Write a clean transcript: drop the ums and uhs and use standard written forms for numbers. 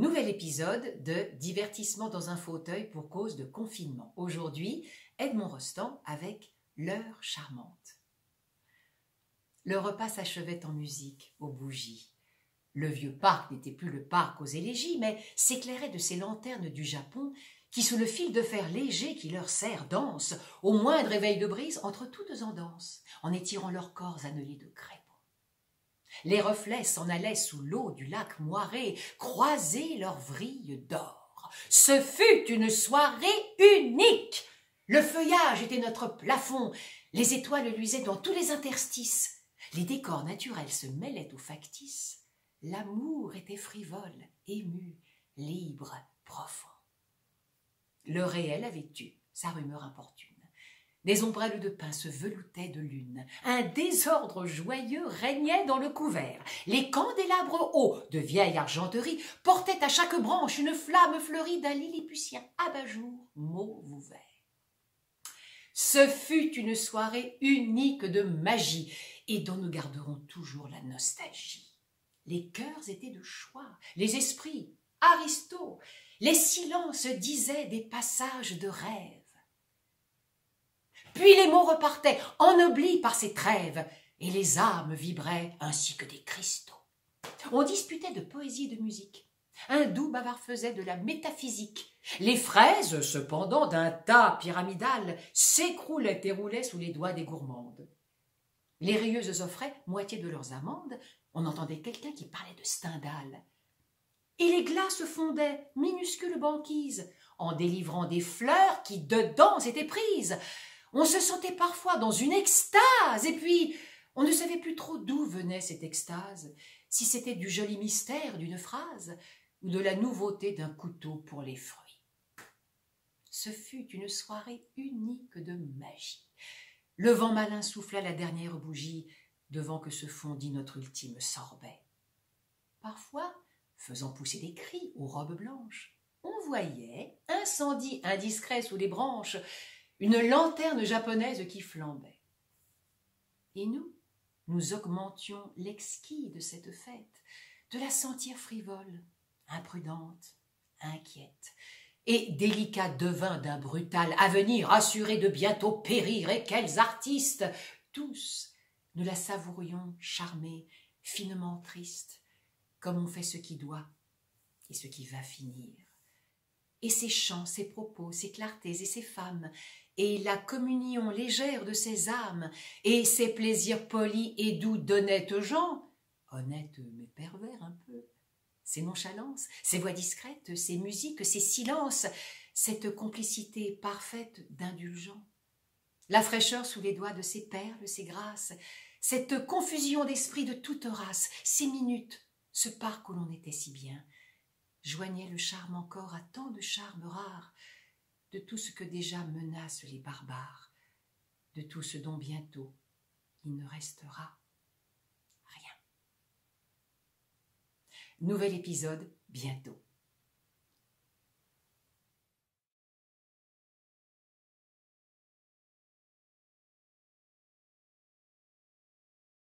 Nouvel épisode de divertissement dans un fauteuil pour cause de confinement. Aujourd'hui, Edmond Rostand avec l'heure charmante. Le repas s'achevait en musique, aux bougies. Le vieux parc n'était plus le parc aux élégies, mais s'éclairait de ces lanternes du Japon qui, sous le fil de fer léger qui leur sert, dansent, au moindre éveil de brise, entre toutes en danse, en étirant leurs corps annelés de crêpes. Les reflets s'en allaient sous l'eau du lac moiré, croiser leurs vrilles d'or. Ce fut une soirée unique. Le feuillage était notre plafond, les étoiles luisaient dans tous les interstices, les décors naturels se mêlaient aux factices. L'amour était frivole, ému, libre, profond. Le réel avait eu sa rumeur importune. Des ombrelles de pin se veloutaient de lune. Un désordre joyeux régnait dans le couvert. Les candélabres hauts de vieille argenterie portaient à chaque branche une flamme fleurie d'un lilliputien abat-jour mauve ouvert. Ce fut une soirée unique de magie et dont nous garderons toujours la nostalgie. Les cœurs étaient de choix, les esprits, Aristo, les silences disaient des passages de rêve. Puis les mots repartaient, ennoblis par ces trêves, et les âmes vibraient ainsi que des cristaux. On disputait de poésie et de musique. Un doux bavard faisait de la métaphysique. Les fraises, cependant, d'un tas pyramidal, s'écroulaient et roulaient sous les doigts des gourmandes. Les rieuses offraient moitié de leurs amandes. On entendait quelqu'un qui parlait de Stendhal. Et les glaces fondaient, minuscules banquises, en délivrant des fleurs qui dedans étaient prises. On se sentait parfois dans une extase, et puis on ne savait plus trop d'où venait cette extase, si c'était du joli mystère d'une phrase ou de la nouveauté d'un couteau pour les fruits. Ce fut une soirée unique de magie. Le vent malin souffla la dernière bougie devant que se fondît notre ultime sorbet. Parfois, faisant pousser des cris aux robes blanches, on voyait, incendie indiscret sous les branches, une lanterne japonaise qui flambait. Et nous augmentions l'exquis de cette fête, de la sentir frivole, imprudente, inquiète, et délicat devin d'un brutal avenir assuré de bientôt périr, et quels artistes! Tous, nous la savourions charmée, finement triste, comme on fait ce qui doit et ce qui va finir. Et ses chants, ses propos, ses clartés et ses femmes, et la communion légère de ses âmes, et ses plaisirs polis et doux d'honnêtes gens, honnêtes mais pervers un peu, ses nonchalances, ses voix discrètes, ses musiques, ses silences, cette complicité parfaite d'indulgents, la fraîcheur sous les doigts de ses perles, ses grâces, cette confusion d'esprit de toute race, ces minutes, ce parc où l'on était si bien, joignait le charme encore à tant de charmes rares, de tout ce que déjà menacent les barbares, de tout ce dont bientôt il ne restera rien. Nouvel épisode bientôt.